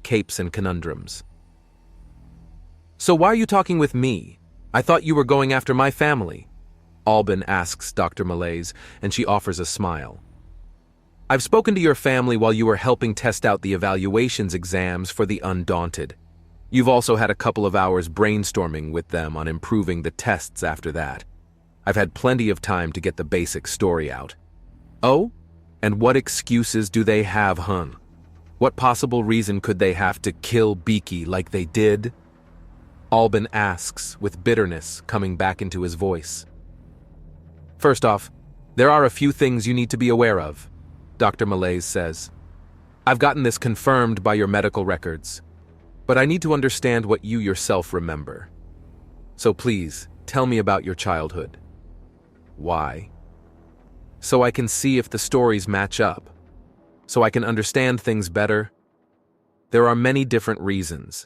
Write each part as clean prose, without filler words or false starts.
capes and conundrums. "So why are you talking with me? I thought you were going after my family," Albin asks Dr. Malaise, and she offers a smile. "I've spoken to your family while you were helping test out the evaluations exams for the Undaunted. You've also had a couple of hours brainstorming with them on improving the tests after that. I've had plenty of time to get the basic story out." "Oh? And what excuses do they have, hun? What possible reason could they have to kill Beaky like they did?" Albin asks, with bitterness coming back into his voice. "First off, there are a few things you need to be aware of," Dr. Malaise says. "I've gotten this confirmed by your medical records, but I need to understand what you yourself remember. So please, tell me about your childhood." "Why?" "So I can see if the stories match up. So I can understand things better. There are many different reasons.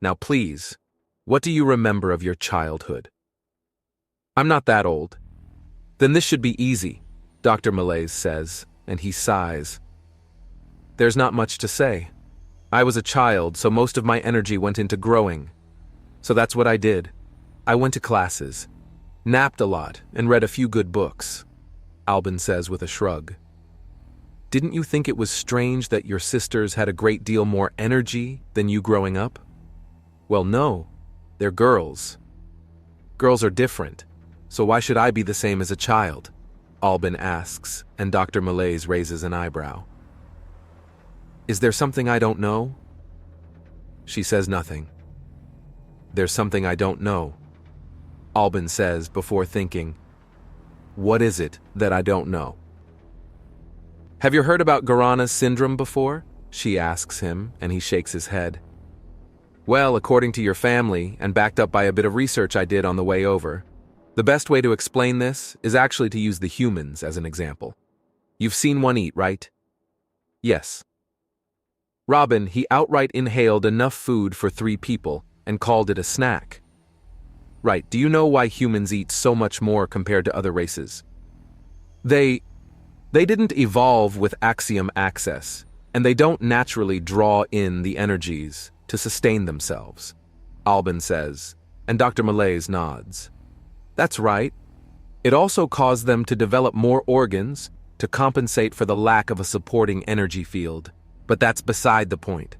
Now please, what do you remember of your childhood?" "I'm not that old." "Then this should be easy," Dr. Malaise says, and he sighs. "There's not much to say. I was a child, so most of my energy went into growing. So that's what I did. I went to classes, napped a lot, and read a few good books," Albin says with a shrug. "Didn't you think it was strange that your sisters had a great deal more energy than you growing up?" "Well, no. They're girls. Girls are different, so why should I be the same as a child?" Albin asks, and Dr. Malaise raises an eyebrow. "Is there something I don't know?" She says nothing. "There's something I don't know," Albin says before thinking. "What is it that I don't know?" "Have you heard about Gana's syndrome before?" she asks him, and he shakes his head. "Well, according to your family, and backed up by a bit of research I did on the way over, the best way to explain this is actually to use the humans as an example. You've seen one eat, right?" "Yes." "Robin, he outright inhaled enough food for 3 people and called it a snack." "Right, do you know why humans eat so much more compared to other races?" They didn't evolve with Axiom access, and they don't naturally draw in the energies to sustain themselves," Albin says, and Dr. Malaise nods. "That's right. It also caused them to develop more organs to compensate for the lack of a supporting energy field, but that's beside the point.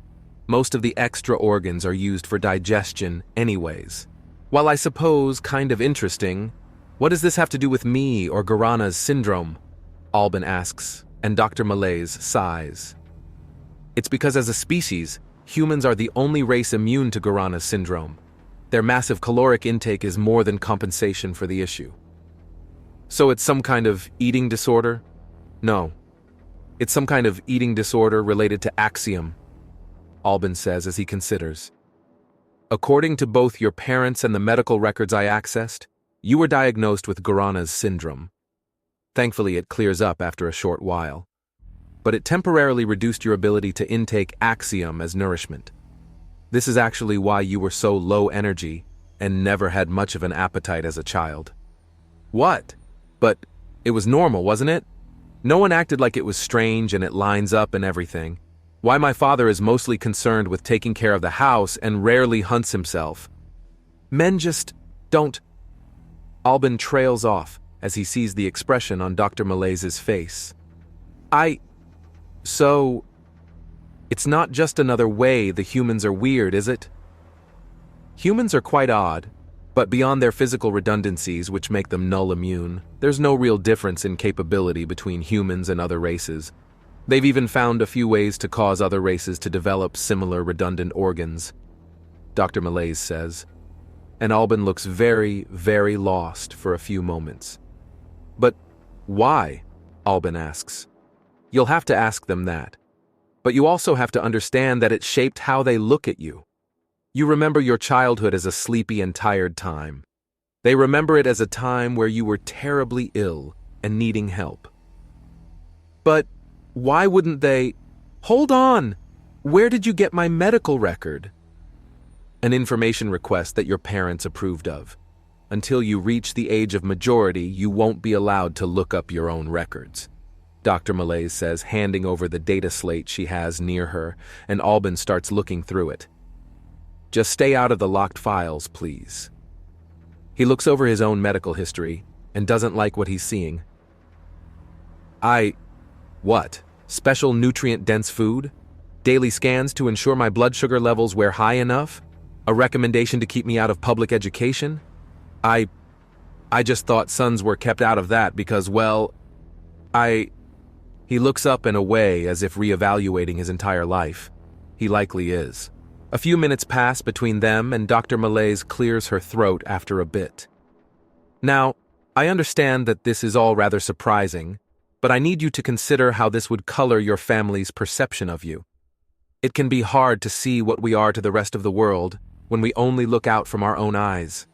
Most of the extra organs are used for digestion anyways. While I suppose kind of interesting, what does this have to do with me or Gana's syndrome?" Albin asks, and Dr. Malaise sighs. "It's because as a species, humans are the only race immune to Gana's syndrome. Their massive caloric intake is more than compensation for the issue." "So it's some kind of eating disorder?" "No. It's some kind of eating disorder related to Axiom," Albin says as he considers. "According to both your parents and the medical records I accessed, you were diagnosed with Gana's syndrome. Thankfully, it clears up after a short while. But it temporarily reduced your ability to intake Axiom as nourishment. This is actually why you were so low energy and never had much of an appetite as a child." "What? But it was normal, wasn't it? No one acted like it was strange and it lines up and everything. Why my father is mostly concerned with taking care of the house and rarely hunts himself. Men just don't." Albin trails off as he sees the expression on Dr. Malaise's face. So, it's not just another way the humans are weird, is it?" "Humans are quite odd, but beyond their physical redundancies which make them null immune, there's no real difference in capability between humans and other races. They've even found a few ways to cause other races to develop similar redundant organs," Dr. Malaise says, and Albin looks very, very lost for a few moments. "But why?" Albin asks. "You'll have to ask them that. But you also have to understand that it shaped how they look at you. You remember your childhood as a sleepy and tired time. They remember it as a time where you were terribly ill and needing help." "But why wouldn't they—" "Hold on! Where did you get my medical record?" "An information request that your parents approved of. Until you reach the age of majority, you won't be allowed to look up your own records." Dr. Malaise says, handing over the data slate she has near her, and Albin starts looking through it. Just stay out of the locked files, please. He looks over his own medical history and doesn't like what he's seeing. What? Special nutrient-dense food? Daily scans to ensure my blood sugar levels were high enough? A recommendation to keep me out of public education? I just thought sons were kept out of that because, well, He looks up and away as if reevaluating his entire life. He likely is. A few minutes pass between them and Dr. Malaise clears her throat after a bit. Now, I understand that this is all rather surprising, but I need you to consider how this would color your family's perception of you. It can be hard to see what we are to the rest of the world when we only look out from our own eyes.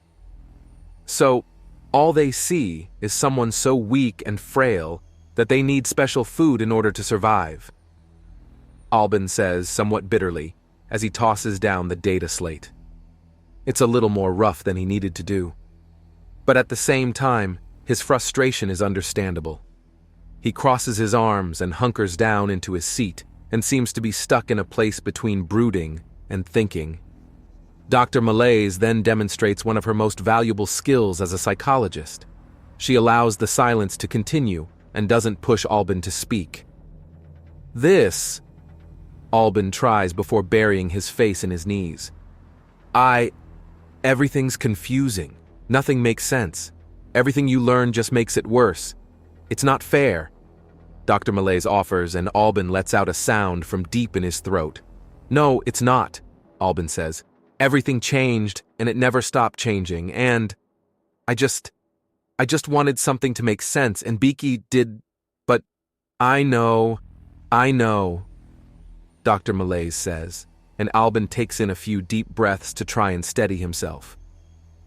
So, all they see is someone so weak and frail that they need special food in order to survive. Albin says somewhat bitterly as he tosses down the data slate. It's a little more rough than he needed to do. But at the same time, his frustration is understandable. He crosses his arms and hunkers down into his seat and seems to be stuck in a place between brooding and thinking. Dr. Malaise then demonstrates one of her most valuable skills as a psychologist. She allows the silence to continue and doesn't push Albin to speak. This, Albin tries before burying his face in his knees. Everything's confusing. Nothing makes sense. Everything you learn just makes it worse. It's not fair. Dr. Malaise offers, and Albin lets out a sound from deep in his throat. No, it's not, Albin says. Everything changed, and it never stopped changing, and I just wanted something to make sense, and Beaky did, but I know, Dr. Malaise says, and Albin takes in a few deep breaths to try and steady himself.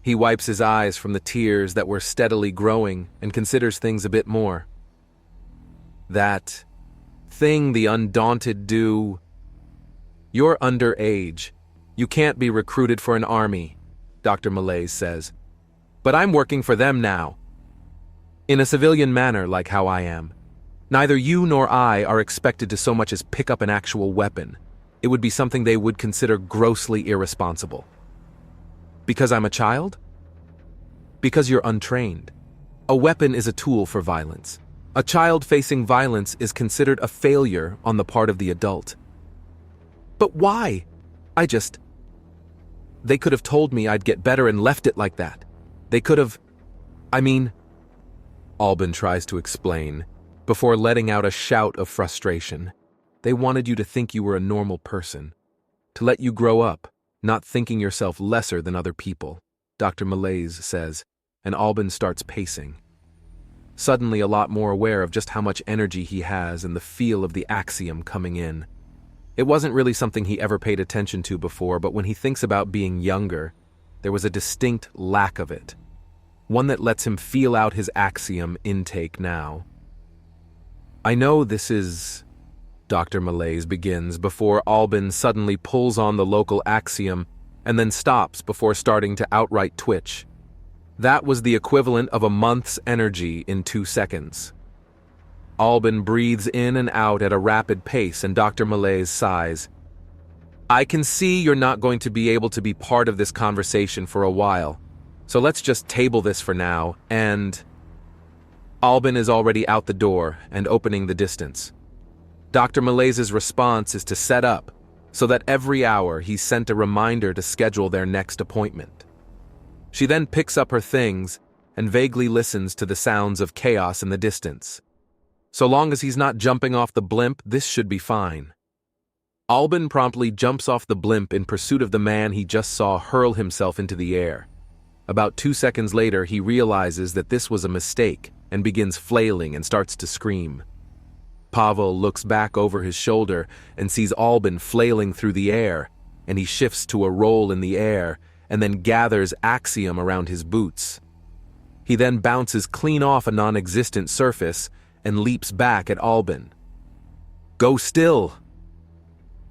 He wipes his eyes from the tears that were steadily growing and considers things a bit more. That thing the Undaunted do. You're underage. You can't be recruited for an army, Dr. Malaise says. But I'm working for them now. In a civilian manner, like how I am. Neither you nor I are expected to so much as pick up an actual weapon. It would be something they would consider grossly irresponsible. Because I'm a child? Because you're untrained. A weapon is a tool for violence. A child facing violence is considered a failure on the part of the adult. But why? They could have told me I'd get better and left it like that. They could have... Albin tries to explain, before letting out a shout of frustration. They wanted you to think you were a normal person. To let you grow up, not thinking yourself lesser than other people, Dr. Malaise says, and Albin starts pacing. Suddenly a lot more aware of just how much energy he has and the feel of the Axiom coming in. It wasn't really something he ever paid attention to before, but when he thinks about being younger, there was a distinct lack of it. One that lets him feel out his Axiom intake now. I know this is... Dr. Malaise begins before Albin suddenly pulls on the local Axiom and then stops before starting to outright twitch. That was the equivalent of a month's energy in 2 seconds. Albin breathes in and out at a rapid pace and Dr. Malaise sighs. I can see you're not going to be able to be part of this conversation for a while, so let's just table this for now, and... Albin is already out the door and opening the distance. Dr. Malaise's response is to set up, so that every hour he's sent a reminder to schedule their next appointment. She then picks up her things and vaguely listens to the sounds of chaos in the distance. So long as he's not jumping off the blimp, this should be fine. Albin promptly jumps off the blimp in pursuit of the man he just saw hurl himself into the air. About 2 seconds later, he realizes that this was a mistake and begins flailing and starts to scream. Pavel looks back over his shoulder and sees Albin flailing through the air, and he shifts to a roll in the air and then gathers Axiom around his boots. He then bounces clean off a non-existent surface and leaps back at Albin. Go still!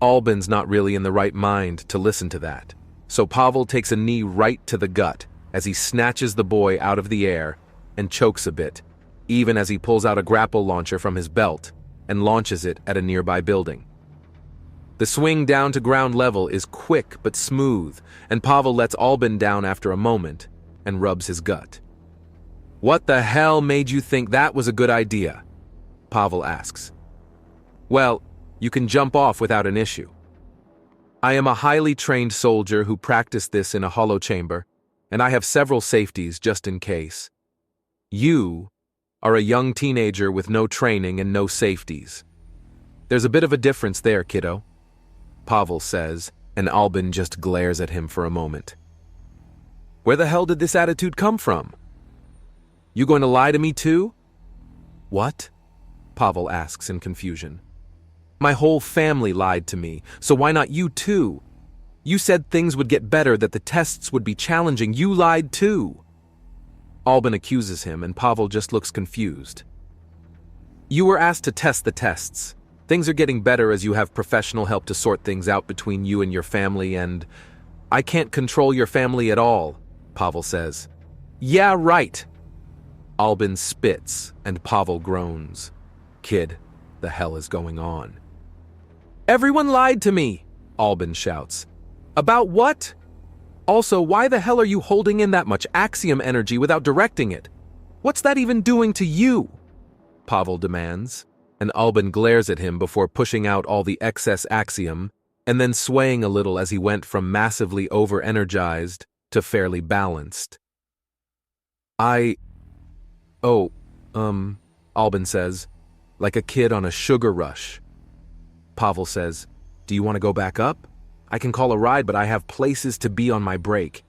Albin's not really in the right mind to listen to that, so Pavel takes a knee right to the gut as he snatches the boy out of the air and chokes a bit, even as he pulls out a grapple launcher from his belt and launches it at a nearby building. The swing down to ground level is quick but smooth, and Pavel lets Albin down after a moment and rubs his gut. "What the hell made you think that was a good idea?" Pavel asks. "Well, you can jump off without an issue. I am a highly trained soldier who practiced this in a hollow chamber, and I have several safeties just in case. You are a young teenager with no training and no safeties. There's a bit of a difference there, kiddo," Pavel says, and Albin just glares at him for a moment. "Where the hell did this attitude come from? You going to lie to me too?" "What?" Pavel asks in confusion. "My whole family lied to me, so why not you too? You said things would get better, that the tests would be challenging. You lied too." Albin accuses him, and Pavel just looks confused. "You were asked to test the tests. Things are getting better as you have professional help to sort things out between you and your family, and I can't control your family at all," Pavel says. "Yeah, right." Albin spits, and Pavel groans. "Kid, the hell is going on?" "Everyone lied to me," Albin shouts. "About what? Also, why the hell are you holding in that much Axiom energy without directing it? What's that even doing to you?" Pavel demands, and Albin glares at him before pushing out all the excess Axiom and then swaying a little as he went from massively over-energized to fairly balanced. Albin says, like a kid on a sugar rush. Pavel says, "Do you want to go back up? I can call a ride, but I have places to be on my break."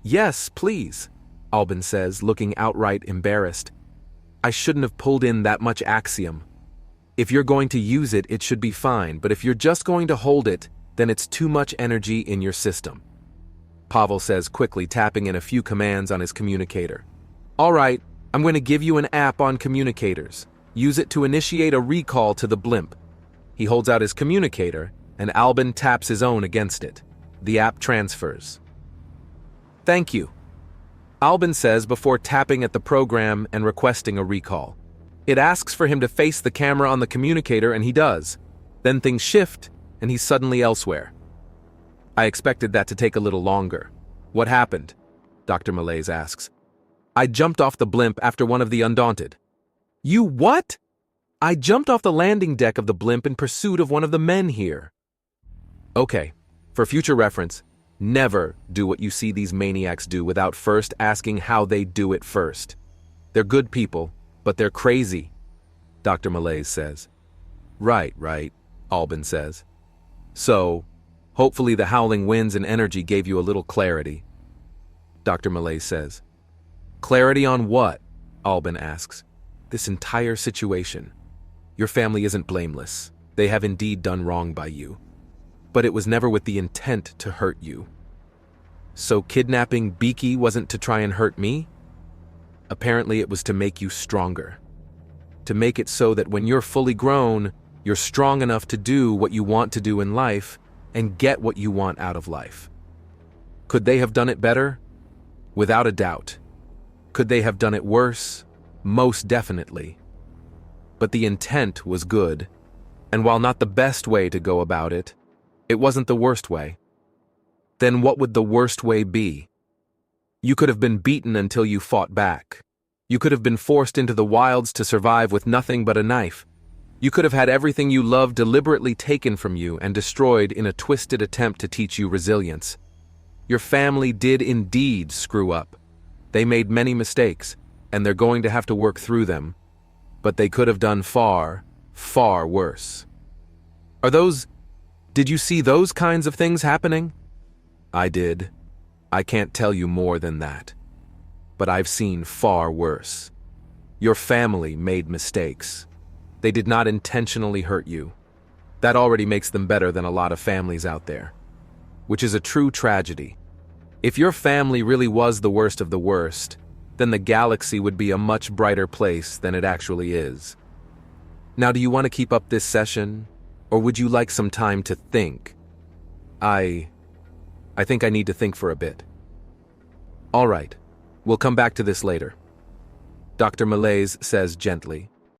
Yes, please," Albin says, looking outright embarrassed. "I shouldn't have pulled in that much Axiom. If you're going to use it, it should be fine, but if you're just going to hold it, then it's too much energy in your system," Pavel says, quickly tapping in a few commands on his communicator. "All right, I'm going to give you an app on communicators. Use it to initiate a recall to the blimp." He holds out his communicator, and Albin taps his own against it. The app transfers. "Thank you," Albin says before tapping at the program and requesting a recall. It asks for him to face the camera on the communicator, and he does. Then things shift, and he's suddenly elsewhere. "I expected that to take a little longer. What happened?" Dr. Malaise asks. "I jumped off the blimp after one of the Undaunted." "You what?" "I jumped off the landing deck of the blimp in pursuit of one of the men here." Okay, for future reference, never do what you see these maniacs do without first asking how they do it first. They're good people, but they're crazy, Dr. Malaise says. Right, Albin says. "So, hopefully the howling winds and energy gave you a little clarity," Dr. Malaise says. "Clarity on what?" Albin asks. "This entire situation. Your family isn't blameless. They have indeed done wrong by you. But it was never with the intent to hurt you. So kidnapping Beaky wasn't to try and hurt me? Apparently it was to make you stronger. To make it so that when you're fully grown, you're strong enough to do what you want to do in life and get what you want out of life. Could they have done it better? Without a doubt. Could they have done it worse? Most definitely. But the intent was good, and while not the best way to go about it, it wasn't the worst way. Then what would the worst way be? You could have been beaten until you fought back. You could have been forced into the wilds to survive with nothing but a knife. You could have had everything you loved deliberately taken from you and destroyed in a twisted attempt to teach you resilience. Your family did indeed screw up. They made many mistakes, and they're going to have to work through them. But they could have done far, far worse. Did you see those kinds of things happening? I did. I can't tell you more than that. But I've seen far worse. Your family made mistakes. They did not intentionally hurt you. That already makes them better than a lot of families out there. Which is a true tragedy. If your family really was the worst of the worst, then the galaxy would be a much brighter place than it actually is. Now, do you want to keep up this session, or would you like some time to think? I think I need to think for a bit. All right, we'll come back to this later. Dr. Malaise says gently.